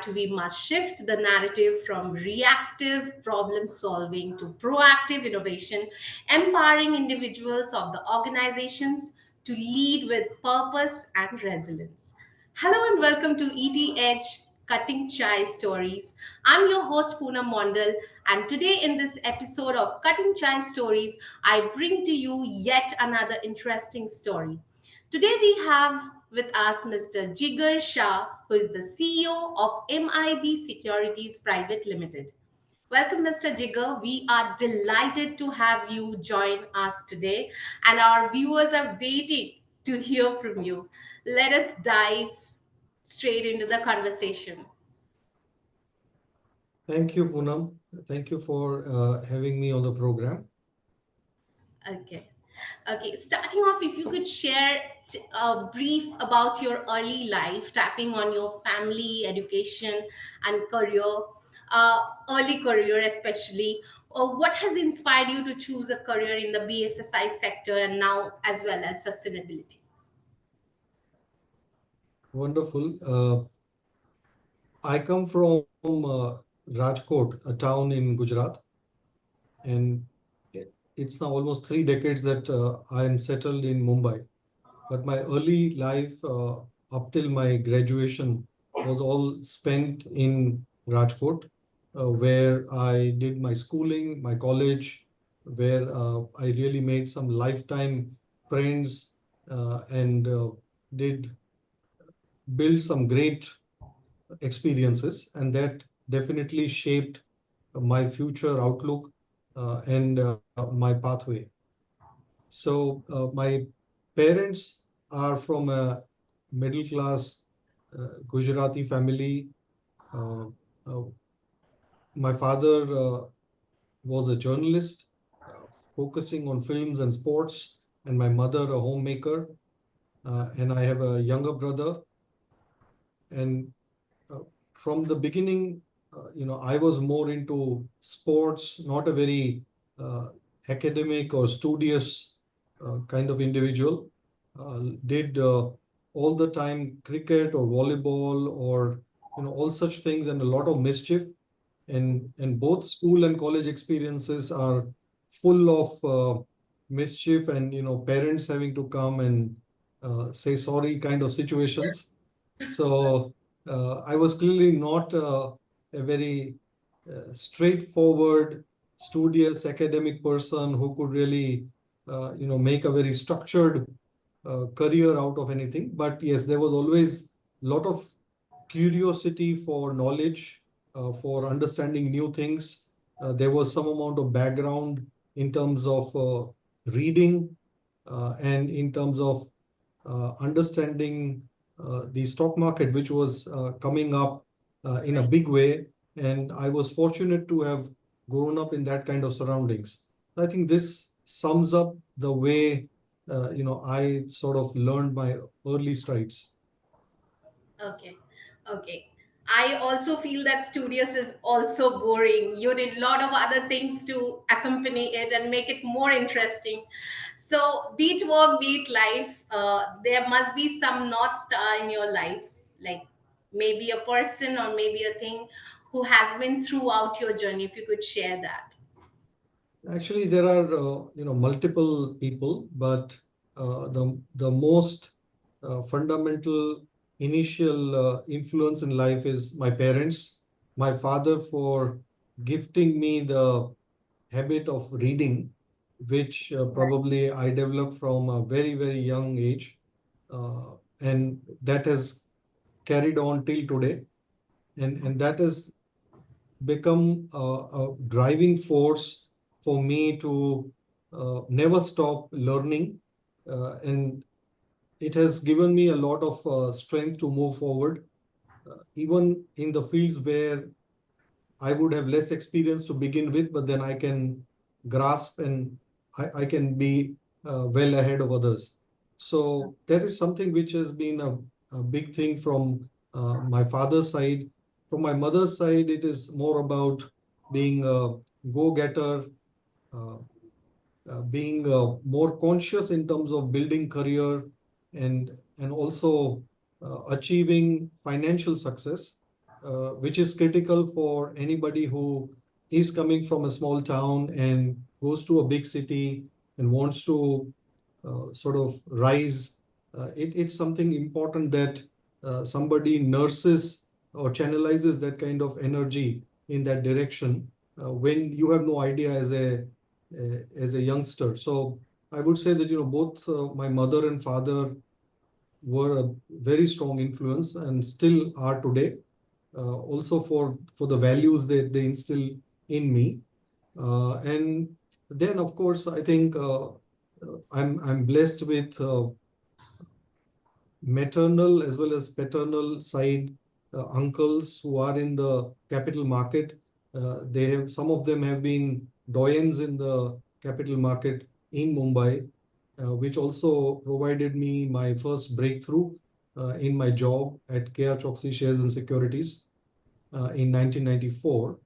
that we must shift the narrative from reactive problem solving to proactive innovation, empowering individuals of the organizations to lead with purpose and resilience. Hello and welcome to ET Cutting Chai Stories. I'm your host Poonam Mondal, and today in this episode of Cutting Chai Stories, I bring to you yet another interesting story. Today we have with us Mr. Jigar Shah, who is the CEO of MIB Securities Pvt Ltd. Welcome, Mr. Jigar. We are delighted to have you join us today, and our viewers are waiting to hear from you. Let us dive straight into the conversation. Thank you, Poonam. Thank you for having me on the program. Okay. Okay. Starting off, if you could share a brief about your early life, tapping on your family, education, and career, early career especially. What has inspired you to choose a career in the BFSI sector and now as well as sustainability? Wonderful. I come from Rajkot, a town in Gujarat, and it's now almost 3 decades that I am settled in Mumbai. But my early life, up till my graduation, was all spent in Rajkot, where I did my schooling, my college, where I really made some lifetime friends and did build some great experiences, and that definitely shaped my future outlook and my pathway. My parents are from a middle class Gujarati family. Uh, uh, my father was a journalist focusing on films and sports, and my mother a homemaker. And I have a younger brother. And from the beginning, I was more into sports, not a very academic or studious kind of individual. Did all the time cricket or volleyball or all such things, and a lot of mischief. And both school and college experiences are full of mischief and parents having to come and say sorry kind of situations. So I was clearly not a very straightforward, studious academic person who could really, make a very structured career out of anything. But yes, there was always a lot of curiosity for knowledge, for understanding new things. There was some amount of background in terms of reading and in terms of understanding the stock market, which was coming up in a Right. big way. And I was fortunate to have grown up in that kind of surroundings. I think this sums up the way I sort of learned my early strides. Okay. Okay. I also feel that studious is also boring. You did a lot of other things to accompany it and make it more interesting. So, be it work, be it life, there must be some North Star in your life, like maybe a person or maybe a thing who has been throughout your journey. If you could share that. Actually, there are multiple people, but the most fundamental initial influence in life is my parents. My father for gifting me the habit of reading, which probably I developed from a very young age, and that has carried on till today, and that has become a driving force for me to never stop learning. And it has given me a lot of strength to move forward, even in the fields where I would have less experience to begin with, but then I can grasp and I can be well ahead of others. So that is something which has been a big thing from my father's side. From my mother's side, it is more about being a go-getter, uh, being more conscious in terms of building career and also achieving financial success. which is critical for anybody who is coming from a small town and goes to a big city and wants to sort of rise. It's something important that somebody nurses or channelizes that kind of energy in that direction when you have no idea as a youngster. So I would say that both my mother and father were a very strong influence and still are today. Also for the values that they instill in me, and then of course I think I'm blessed with maternal as well as paternal side uncles who are in the capital market. They have Some of them have been doyens in the capital market in Mumbai, which also provided me my first breakthrough in my job at KR Choksey Shares and Securities in 1994.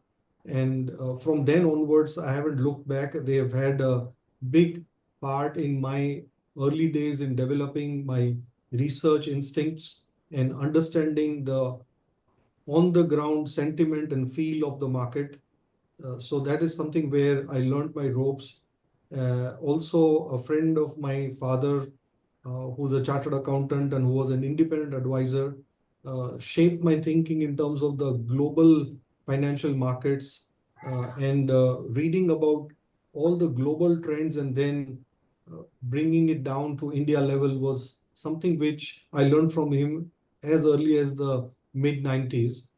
And from then onwards, I haven't looked back. They have had a big part in my early days in developing my research instincts and understanding the on the ground sentiment and feel of the market. So that is something where I learned my ropes. Also, a friend of my father, who's a chartered accountant and who was an independent advisor, shaped my thinking in terms of the global financial markets and reading about all the global trends and then bringing it down to India level was something which I learned from him as early as the mid 90s.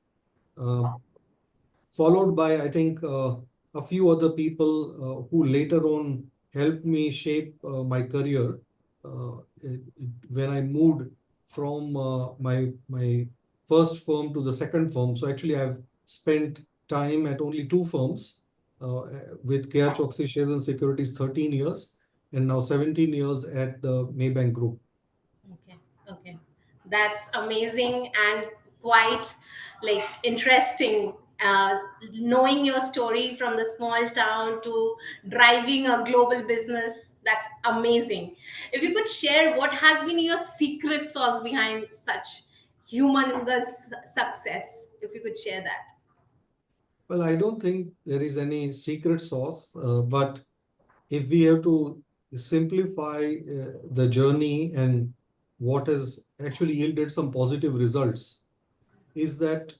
Followed by, I think, a few other people who later on helped me shape my career when I moved from my first firm to the second firm. So actually, I've spent time at only two firms with KR Choksey Shares and Securities 13 years and now 17 years at the Maybank Group. Okay, okay. That's amazing and quite like interesting. Knowing your story from the small town to driving a global business, that's amazing. If you could share what has been your secret sauce behind such humongous success, if you could share that. Well, I don't think there is any secret sauce, but if we have to simplify the journey and what has actually yielded some positive results, is that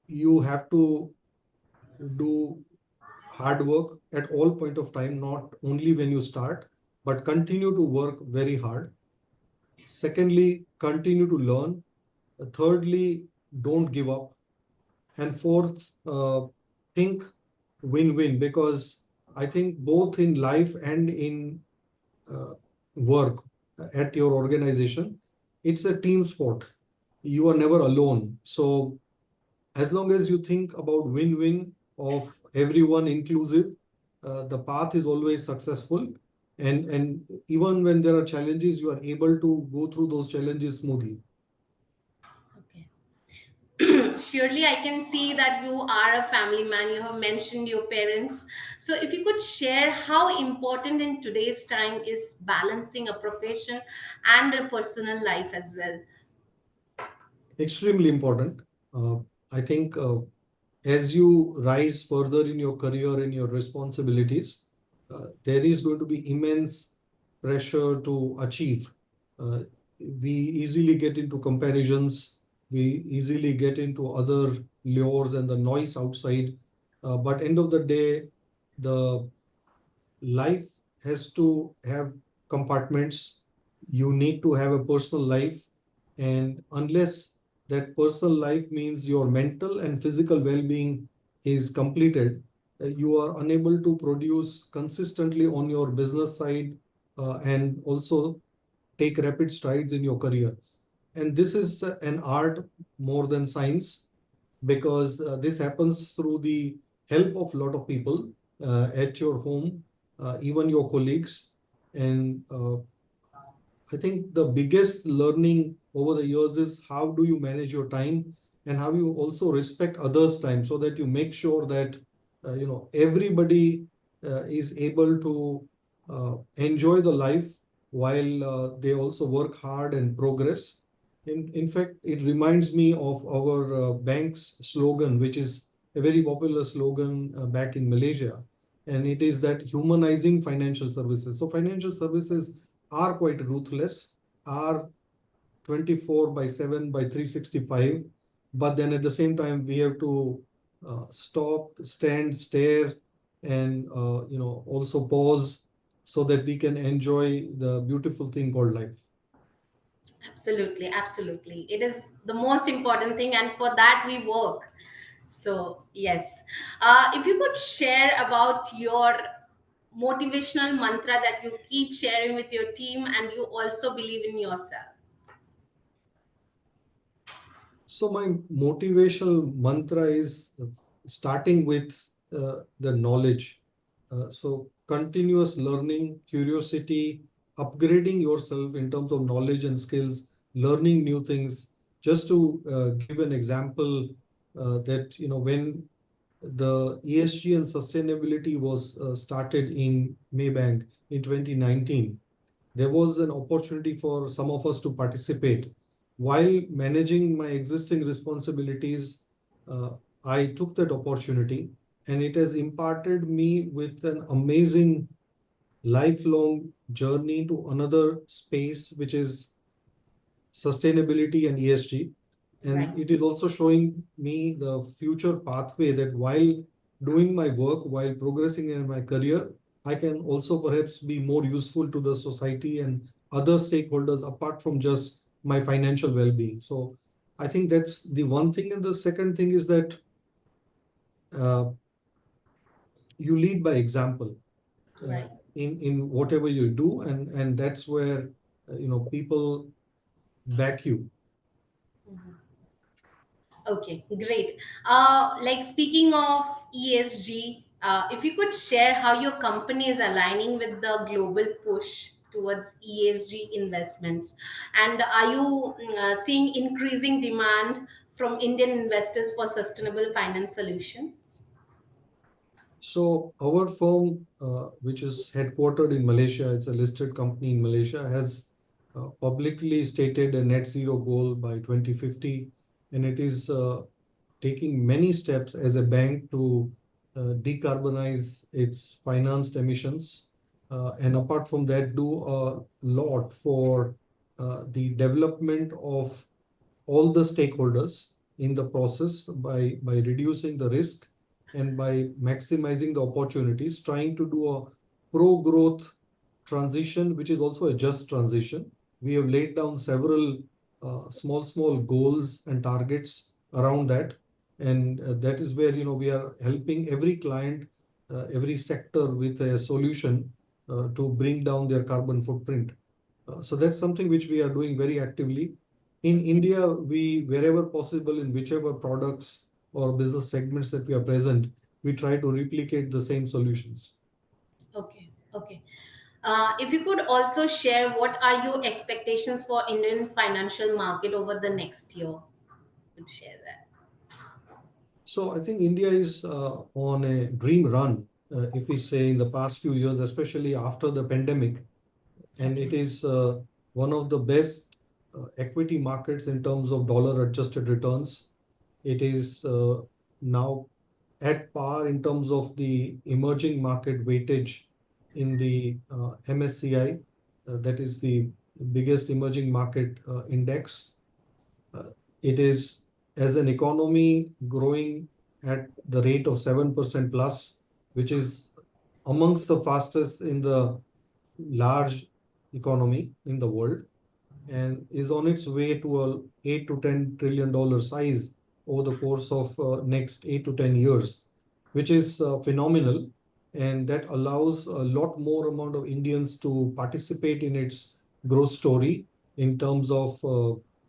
you have to do hard work at all point of time, not only when you start, but continue to work very hard. Secondly, continue to learn. Thirdly, don't give up. And fourth, think win-win, because I think both in life and in uh, work at your organization, it's a team sport. You are never alone. So as long as you think about win-win of everyone inclusive, the path is always successful. And even when there are challenges, you are able to go through those challenges smoothly. Okay. Surely I can see that you are a family man. You have mentioned your parents. So if you could share how important in today's time is balancing a profession and a personal life as well. Extremely important. Uh, I think as you rise further in your career and your responsibilities, there is going to be immense pressure to achieve. Uh, we easily get into comparisons, we easily get into other lures and the noise outside. But end of the day, the life has to have compartments. You need to have a personal life. And unless that personal life means your mental and physical well being is completed, you are unable to produce consistently on your business side and also take rapid strides in your career. And this is an art more than science, because this happens through the help of a lot of people at your home, even your colleagues. And I think the biggest learning over the years is how do you manage your time and how you also respect others' time, so that you make sure that everybody is able to enjoy the life while they also work hard and progress. In fact, it reminds me of our bank's slogan, which is a very popular slogan back in Malaysia. And it is that humanizing financial services. So financial services are quite ruthless, are 24 by 7 by 365. But then at the same time, we have to stop, stand, stare, and also pause so that we can enjoy the beautiful thing called life. Absolutely, absolutely. It is the most important thing, and for that we work. So, yes. If you could share about your motivational mantra that you keep sharing with your team and you also believe in yourself. So my motivational mantra is starting with the knowledge. So continuous learning, curiosity, upgrading yourself in terms of knowledge and skills, learning new things. Just to give an example, that when the ESG and sustainability was started in Maybank in 2019, there was an opportunity for some of us to participate. While managing my existing responsibilities, uh, I took that opportunity, and it has imparted me with an amazing lifelong journey to another space, which is sustainability and ESG. And Right. it is also showing me the future pathway that while doing my work, while progressing in my career, I can also perhaps be more useful to the society and other stakeholders apart from just my financial well being. So I think that's the one thing. And the second thing is that uh, you lead by example uh, Right. in whatever you do. And that's where, people back you. Okay, great. Like speaking of ESG, if you could share how your company is aligning with the global push towards ESG investments, and are you seeing increasing demand from Indian investors for sustainable finance solutions? So our firm, which is headquartered in Malaysia, it's a listed company in Malaysia, has publicly stated a net zero goal by 2050, and it is taking many steps as a bank to decarbonize its financed emissions. And apart from that, do a lot for the development of all the stakeholders in the process by reducing the risk and by maximizing the opportunities, trying to do a pro growth transition, which is also a just transition. We have laid down several small goals and targets around that, and that is where we are helping every client, every sector with a solution to bring down their carbon footprint. So that's something which we are doing very actively. In Okay. India, we, wherever possible, in whichever products or business segments that we are present, we try to replicate the same solutions. Okay. Okay. If you could also share what are your expectations for Indian financial market over the next year, could share that. So I think India is on a dream run, if we say in the past few years, especially after the pandemic, and it Okay. is one of the best equity markets in terms of dollar adjusted returns. It is now at par in terms of the emerging market weightage in the MSCI, that is the biggest emerging market index. Uh, it is, as an economy, growing at the rate of 7% plus, which is amongst the fastest in the large economy in the world, and is on its way to a 8 to 10 trillion dollar size over the course of next 8 to 10 years, which is phenomenal. And that allows a lot more amount of Indians to participate in its growth story in terms of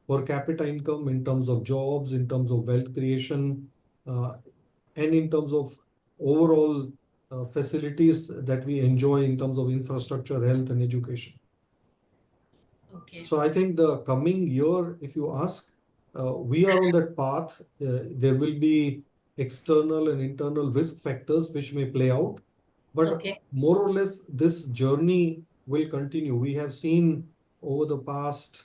per capita income, in terms of jobs, in terms of wealth creation, uh, and in terms of overall facilities that we enjoy in terms of infrastructure, health, and education. Okay. So I think the coming year, if you ask, we are on that path. There will be external and internal risk factors which may play out, but Okay. more or less this journey will continue. We have seen over the past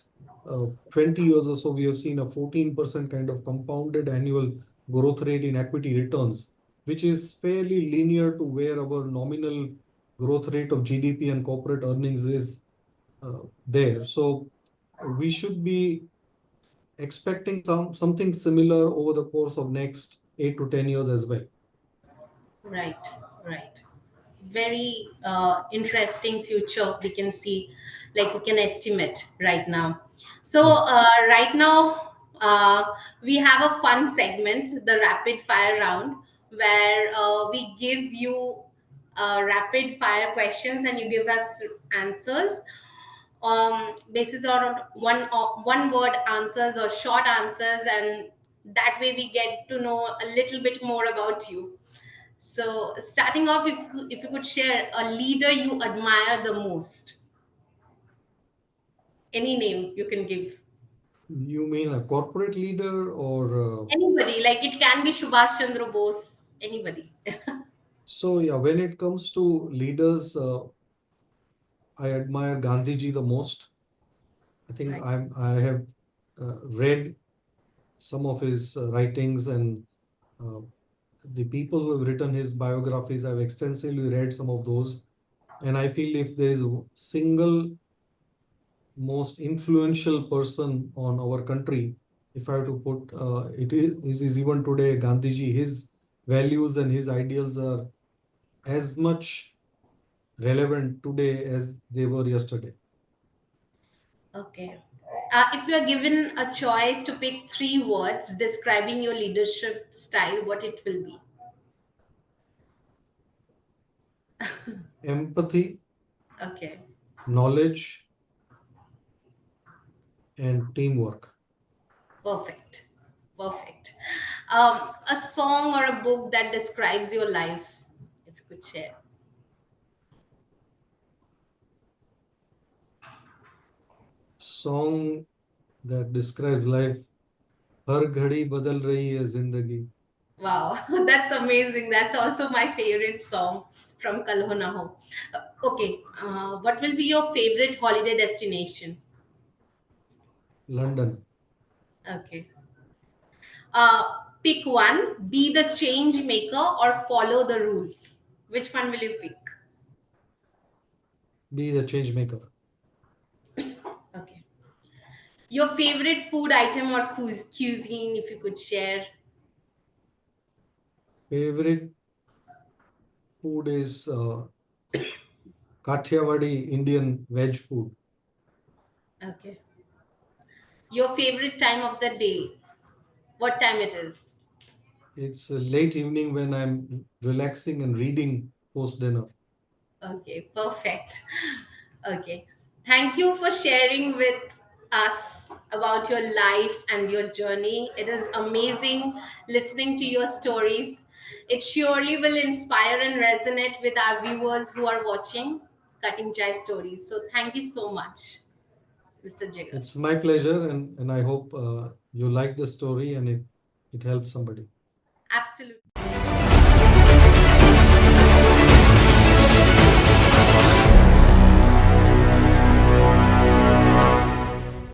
20 years or so, we have seen a 14% kind of compounded annual growth rate in equity returns, which is fairly linear to where our nominal growth rate of GDP and corporate earnings is there. So we should be expecting something similar over the course of next 8 to 10 years as well. Right, right. Very interesting future we can see, like we can estimate right now. So Yes. right now we have a fun segment, the rapid fire round, where we give you rapid fire questions and you give us answers basis on one word answers or short answers, and that way we get to know a little bit more about you. So, starting off, if you could share a leader you admire the most, any name you can give. You mean a corporate leader or Anybody, like it can be Subhash Chandra Bose, anybody. so yeah, when it comes to leaders, I admire Gandhiji the most. I think Right. I have read some of his writings, and uh, the people who have written his biographies, I've extensively read some of those. And I feel if there is a single most influential person on our country, if I have to put, it is even today Gandhiji. His values and his ideals are as much relevant today as they were yesterday. Okay. If you are given a choice to pick three words describing your leadership style, what it will be? Empathy, Okay. knowledge, and teamwork. Perfect. Perfect. A song or a book that describes your life, if you could share. Song that describes life. हर घड़ी बदल रही है जिंदगी. Wow, that's amazing. That's also my favorite song from Kal Ho Na Ho. Okay, what will be your favorite holiday destination? London. Okay. Uh, Pick one, be the change maker or follow the rules. Which one will you pick? Be the change maker. Okay. Your favorite food item or cuisine, if you could share. Favorite food is Kathiawadi Indian veg food. Okay. Your favorite time of the day, what time it is? It's a late evening when I'm relaxing and reading post dinner. Okay, perfect. Okay. Thank you for sharing with us about your life and your journey. It is amazing listening to your stories. It surely will inspire and resonate with our viewers who are watching Cutting Chai Stories. So, thank you so much, Mr. Jigar. It's my pleasure, and I hope you like the story and it helps somebody. Absolutely.